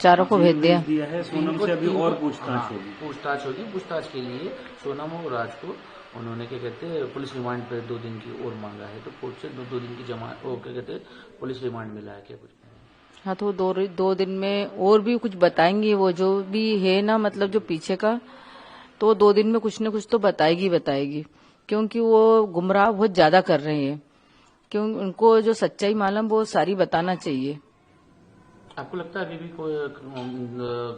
चारों को भेज दिया है। सोनम से अभी और पूछताछ होगी। पूछताछ के लिए सोनम और राज को उन्होंने क्या कहते हैं पुलिस रिमांड पे 2 दिन की और मांगा है। तो कोर्ट से 2 दिन की जमानत क्या कहते हैं पुलिस रिमांड मिला है क्या कुछ? हाँ, तो 2 दिन में और भी कुछ बताएंगी वो जो भी है ना, मतलब जो पीछे का, तो 2 दिन में कुछ न कुछ तो बताएगी, क्योंकि वो गुमराह बहुत ज्यादा कर रहे हैं। क्यों, उनको जो सच्चाई मालूम वो सारी बताना चाहिए। आपको लगता है अभी भी कोई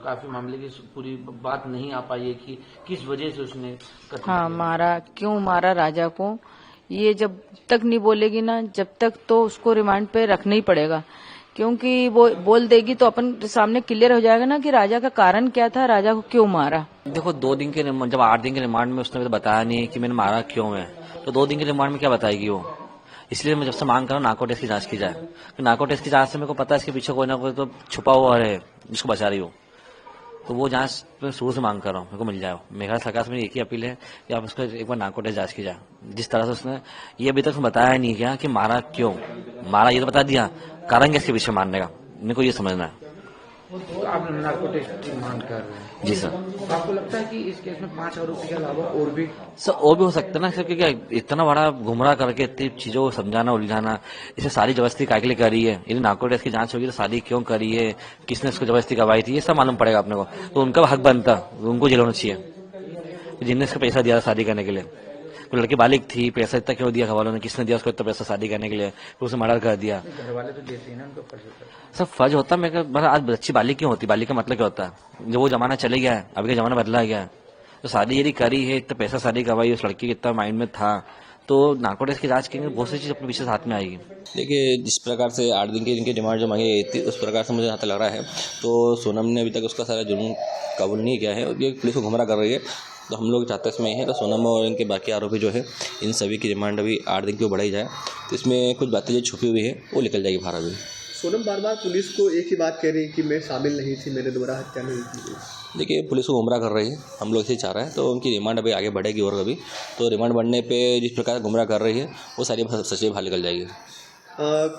काफी मामले की पूरी बात नहीं आ पाई है कि किस वजह से उसने कत्ल हाँ, क्यों मारा राजा को, ये जब तक नहीं बोलेगी ना, जब तक तो उसको रिमांड पे रखना ही पड़ेगा। क्योंकि वो बोल देगी तो अपन सामने क्लियर हो जाएगा ना कि राजा का कारण क्या था, राजा को क्यों मारा। देखो 2 दिन के जब 8 दिन के रिमांड में उसने तो बताया नहीं कि मैंने मारा क्यों है, तो 2 दिन के रिमांड में क्या बताएगी वो। इसलिए मैं जब से मांग कर रहा हूँ नार्को टेस्ट की जांच की जाए, तो नार्को टेस्ट की जांच से मेरे को पता है इसके पीछे कोई ना कोई तो छुपा हुआ है जिसको बचा रही हो, तो वो जांच मैं शुरू से मांग कर रहा हूँ मेरे को मिल जाए। मेरा सरकार से मेरी एक ही अपील है कि आप उसको एक बार नार्को टेस्ट जांच की जाए। जिस तरह से उसने ये अभी तक बताया नहीं क्या कि मारा क्यों, मारा ये तो बता दिया, कारण क्या इसके पीछे मारने का मेरे को ये समझना है। तो आप नार्को टेस्ट की मांग कर रहे हैं? जी सर। आपको लगता है कि इस केस में 5 आरोपी के अलावा और भी सर और भी हो सकता है ना सर, क्योंकि इतना बड़ा गुमराह करके इतनी चीजों को समझाना उलझाना, इसे सारी जबरदस्ती काय के लिए करी है, यदि नार्को टेस्ट की जांच होगी तो शादी क्यों करी है, किसने इसको जबरदस्ती करवाई थी, ये सब मालूम पड़ेगा अपने को। तो उनका हक बनता, उनको जेल होना चाहिए जिनने इसको पैसा दिया शादी करने के लिए। कोई लड़की बालिग थी, पैसा इतना क्यों दिया घर वालों ने, किसने दिया उसको इतना पैसा शादी करने के लिए, फिर उसे मर्डर कर दिया। घर वाले तो देते हैं ना, उनको फर्ज होता है। सब फर्ज होता है। मैं आज अच्छी बालिग क्यों होती, बालिग का मतलब क्या होता है, जब वो जमाना चले गया है, अभी का जमाना बदला गया है, तो शादी यदि करी है, इतना पैसा शादी करवाई, उस लड़की के इतना माइंड में था, तो नार्को टेस्ट की जांच करेंगे, बहुत सी चीज अपने पीछे साथ में आएगी। देखिए जिस प्रकार से 8 दिन की इनकी डिमांड जो मांगी गई थी उस प्रकार से मुझे यहाँ तक लग रहा है, तो सोनम ने अभी तक उसका सारा जुर्म कबूल नहीं किया है और ये पुलिस को गुमराह कर रही है। तो हम लोग चाहते हैं इसमें है तो सोनम और इनके बाकी आरोपी जो है इन सभी की रिमांड अभी 8 दिन की बढ़ाई जाए, तो इसमें कुछ बातें जो छुपी हुई है वो निकल जाएगी बाहर। अभी सोनम बार बार पुलिस को एक ही बात कह रही है कि मैं शामिल नहीं थी, मैंने दोबारा हत्या नहीं की। देखिए पुलिस को गुमराह कर रही है, हम लोग इसे चाह रहे हैं, तो उनकी रिमांड अभी आगे बढ़ेगी और कभी तो रिमांड बढ़ने पे जिस प्रकार गुमराह कर रही है वो सारी सच्चाई बाहर निकल जाएगी।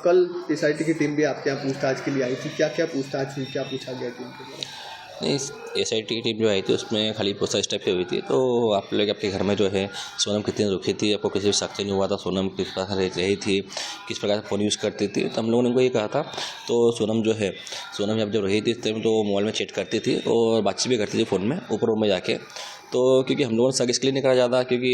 कल एसआईटी की टीम भी आपके यहाँ पूछताछ के लिए आई थी, क्या क्या पूछताछ हुई, क्या पूछा गया टीम के द्वारा? नहीं, एसआईटी की टीम जो आई थी उसमें खाली पूछताछ टाइप की हुई थी। तो आप लोग आपके घर में जो है सोनम कितनी रुकी थी, आपको किसी भी शक नहीं हुआ था, सोनम किस प्रकार रही थी, किस प्रकार से फ़ोन यूज़ करती थी, तो हम लोगों ने उनको ये कहा था। तो सोनम जब रही थी तो मोबाइल में चैट करती थी और बातचीत भी करती थी फ़ोन में ऊपर रूम में जाके। तो क्योंकि हम लोगों ने शक इसलिए नहीं करा ज़्यादा, क्योंकि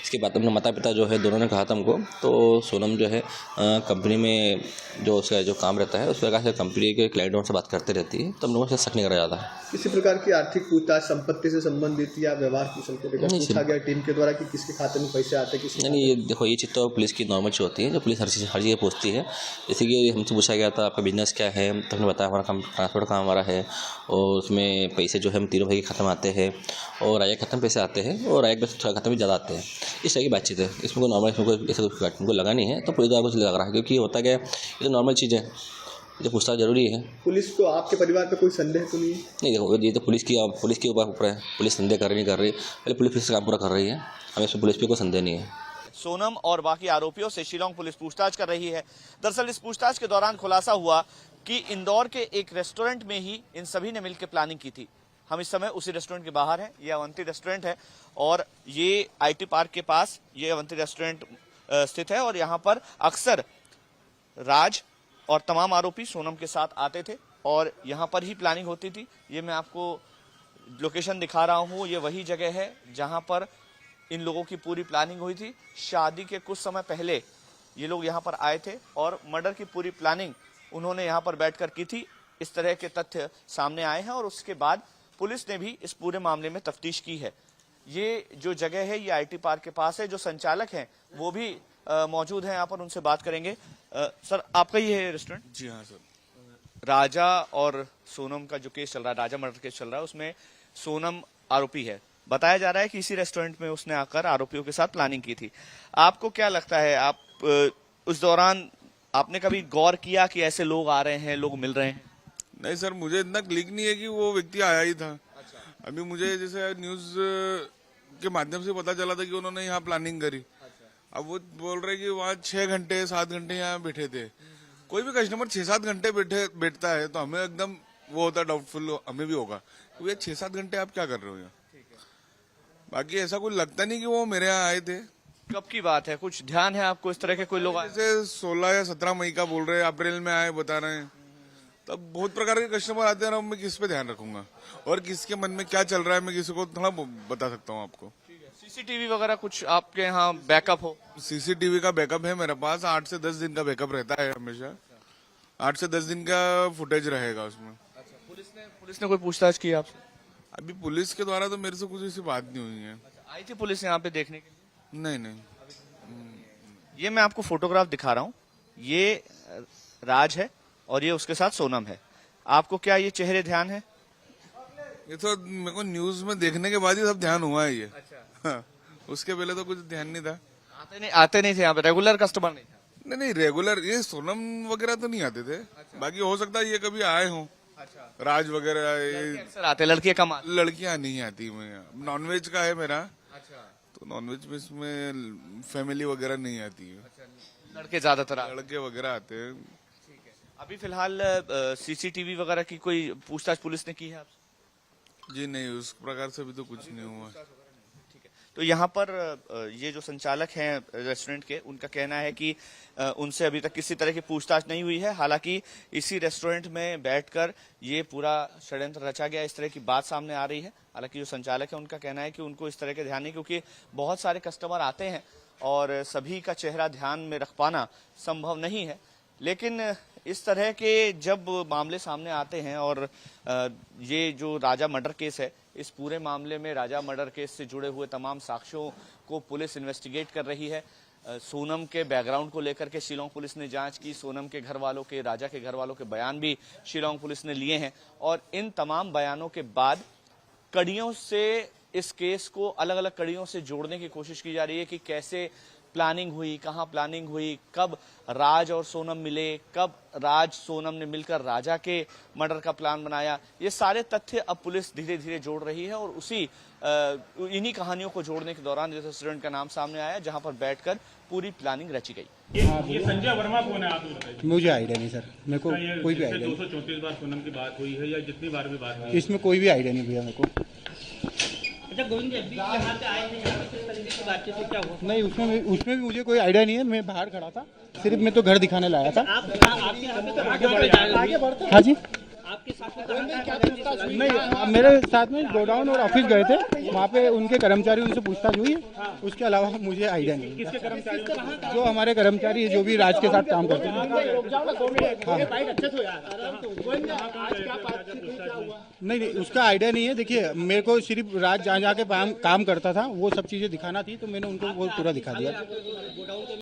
इसके बाद अपने माता पिता जो है दोनों ने कहा था हमको, तो सोनम जो है कंपनी में जो उसका जो काम रहता है उस प्रकार से कंपनी के क्लाइंटों से बात करते रहती है, तो हम लोगों से शक नहीं करा ज़्यादा। किसी प्रकार की आर्थिक पूछताछ संपत्ति से संबंधित या व्यवहार कुशल को लेकर पूछा गया टीम के द्वारा कि किसके खाते में पैसे आते हैं? नहीं, ये देखो ये चीज़ तो पुलिस की नॉर्मल चीज़ होती है, जो पुलिस हर चीज़ पूछती है। जैसे कि हमसे पूछा गया था आपका बिजनेस क्या है, तो हमने बताया हमारा काम ट्रांसपोर्ट काम हमारा है, और उसमें पैसे जो है हम तीनों भाई के खाते में आते हैं और राजा के खाते में पैसे आते हैं और राजा के खाते में ज़्यादा आते हैं। इस तरह की बातचीत है, इसमें कोई नॉर्मल इसमें कोई ऐसा कुछ लगा नहीं है। तो पुलिस द्वारा कुछ लग रहा है, क्योंकि होता क्या है ये तो नॉर्मल चीज़ है, ये पूछताछ जरूरी है। पुलिस को आपके परिवार पे कोई संदेह तो नहीं? नहीं, देखो ये तो पुलिस के ऊपर है, पुलिस संदेह कर रही नहीं कर रही, पहले पुलिस काम पूरा कर रही है, हमें इसमें पुलिस पे कोई संदेह नहीं है। सोनम और बाकी आरोपियों से शिलांग पुलिस पूछताछ कर रही है। दरअसल इस पूछताछ के दौरान खुलासा हुआ कि इंदौर के एक रेस्टोरेंट में ही इन सभी ने मिलकर प्लानिंग की थी। हम इस समय उसी रेस्टोरेंट के बाहर हैं, ये अवंती रेस्टोरेंट है और ये आईटी पार्क के पास ये अवंती रेस्टोरेंट स्थित है और यहाँ पर अक्सर राज और तमाम आरोपी सोनम के साथ आते थे और यहाँ पर ही प्लानिंग होती थी। ये मैं आपको लोकेशन दिखा रहा हूँ, ये वही जगह है जहाँ पर इन लोगों की पूरी प्लानिंग हुई थी। शादी के कुछ समय पहले ये लोग यहाँ पर आए थे और मर्डर की पूरी प्लानिंग उन्होंने यहाँ पर बैठकर की थी। इस तरह के तथ्य सामने आए हैं और उसके बाद पुलिस ने भी इस पूरे मामले में तफ्तीश की है। ये जो जगह है ये आईटी पार्क के पास है। जो संचालक हैं वो भी मौजूद हैं यहाँ पर, उनसे बात करेंगे। सर आपका ये है रेस्टोरेंट? जी हाँ सर। राजा और सोनम का जो केस चल रहा है, राजा मर्डर केस चल रहा है, उसमें सोनम आरोपी है। बताया जा रहा है कि इसी रेस्टोरेंट में उसने आकर आरोपियों के साथ प्लानिंग की थी। आपको क्या लगता है, आप उस दौरान आपने कभी गौर किया कि ऐसे लोग आ रहे हैं, लोग मिल रहे हैं? नहीं सर, मुझे इतना क्लिक नहीं है कि वो व्यक्ति आया ही था। अच्छा। अभी मुझे जैसे न्यूज के माध्यम से पता चला था कि उन्होंने यहाँ प्लानिंग करी। अच्छा। अब वो बोल रहे कि वहाँ 6 घंटे 7 घंटे यहाँ बैठे थे। कोई भी कस्टमर 6-7 घंटे बैठता है तो हमें एकदम वो होता डाउटफुल हमें भी होगा, तो ये 6-7 घंटे आप क्या कर रहे हो यहाँ। बाकी ऐसा कोई लगता नहीं कि वो मेरे यहाँ आए थे। कब की बात है, कुछ ध्यान है आपको इस तरह के कोई लोग आए? जैसे 16 या 17 मई का बोल रहे हैं, अप्रैल में आए बता रहे हैं। तब बहुत प्रकार के कस्टमर आते हैं ना, मैं किस पे ध्यान रखूंगा और किसके मन में क्या चल रहा है, मैं किसी को थोड़ा बता सकता हूँ आपको। सीसीटीवी वगैरह कुछ आपके यहाँ बैकअप हो? सीसीटीवी का बैकअप है मेरे पास, 8 से 10 दिन का बैकअप रहता है हमेशा। 8 से 10 दिन का फुटेज रहेगा उसमें। पुलिस ने कोई पूछताछ की आपसे? अभी पुलिस के द्वारा तो मेरे से कुछ ऐसी बात नहीं हुई है। आई थी पुलिस यहाँ पे देखने के लिए? नहीं। ये मैं आपको फोटोग्राफ दिखा रहा हूँ, ये राज है और ये उसके साथ सोनम है। आपको क्या ये चेहरे ध्यान है? ये तो मेरे को न्यूज में देखने के बाद ही सब ध्यान हुआ है ये। हाँ, उसके पहले तो कुछ ध्यान नहीं था। आते नहीं थे यहाँ पे, रेगुलर कस्टमर नहीं था? नहीं, रेगुलर ये सोनम वगैरह तो नहीं आते थे। बाकी हो सकता है ये कभी आए हों। राज वगैरह अक्सर आते, लड़कियां कम आती? लड़कियां नहीं आती। मैं नॉनवेज का है मेरा, तो नॉनवेज में इसमें फैमिली वगैरह नहीं आती है। लड़के ज्यादातर लड़के वगैरह आते हैं। अभी फिलहाल सीसीटीवी वगैरह की कोई पूछताछ पुलिस ने की है आपसे? जी नहीं, उस प्रकार से भी तो कुछ नहीं हुआ। तो यहाँ पर ये जो संचालक हैं रेस्टोरेंट के, उनका कहना है कि उनसे अभी तक किसी तरह की पूछताछ नहीं हुई है। हालांकि इसी रेस्टोरेंट में बैठकर ये पूरा षड्यंत्र रचा गया, इस तरह की बात सामने आ रही है। हालांकि जो संचालक है उनका कहना है कि उनको इस तरह के ध्यान नहीं, क्योंकि बहुत सारे कस्टमर आते हैं और सभी का चेहरा ध्यान में रख पाना संभव नहीं है। लेकिन इस तरह के जब मामले सामने आते हैं और ये जो राजा मर्डर केस है, इस पूरे मामले में राजा मर्डर केस से जुड़े हुए तमाम साक्ष्यों को पुलिस इन्वेस्टिगेट कर रही है। सोनम के बैकग्राउंड को लेकर के शिलोंग पुलिस ने जांच की। सोनम के घर वालों के, राजा के घर वालों के बयान भी शिलोंग पुलिस ने लिए हैं और इन तमाम बयानों के बाद कड़ियों से इस केस को अलग अलग कड़ियों से जोड़ने की कोशिश की जा रही है कि कैसे प्लानिंग हुई, कहां प्लानिंग हुई, कब राज और सोनम मिले, कब राज सोनम ने मिलकर राजा के मर्डर का प्लान बनाया। ये सारे तथ्य अब पुलिस धीरे धीरे जोड़ रही है और उसी इन्हीं कहानियों को जोड़ने के दौरान इस रेस्टोरेंट का नाम सामने आया जहां पर बैठकर पूरी प्लानिंग रची गई। ये संजय वर्मा कौन है, आप बताइए। मुझे आइडिया नहीं सर, मेरे को कोई भी आइडिया नहीं। 234 बार सोनम की बात हुई है या जितनी बार भी बात हुई है, इसमें कोई भी आइडिया नहीं भैया मेरे को। अच्छा गोविंद जी, अभी यहाँ पे आए थे, यहाँ पे किस तरीके की बातचीत हुई, क्या हुआ? नहीं, उसमें भी मुझे कोई आइडिया नहीं है। मैं बाहर खड़ा था, सिर्फ मैं तो घर दिखाने लाया था। आपके यहाँ पे तो आगे बढ़ते? हाँ जी, आपके साथ में नहीं, मेरे साथ में गोडाउन और ऑफिस गए थे, वहाँ पे उनके कर्मचारी, उनसे पूछताछ हुई। उसके अलावा मुझे आइडिया नहीं। किसके कर्मचारी? जो हमारे कर्मचारी जो भी राज के साथ काम करते हैं। नहीं, उसका आइडिया नहीं है। देखिए, मेरे को सिर्फ राज जहाँ जाके काम करता था वो सब चीजें दिखाना थी, तो मैंने उनको वो पूरा दिखा दिया।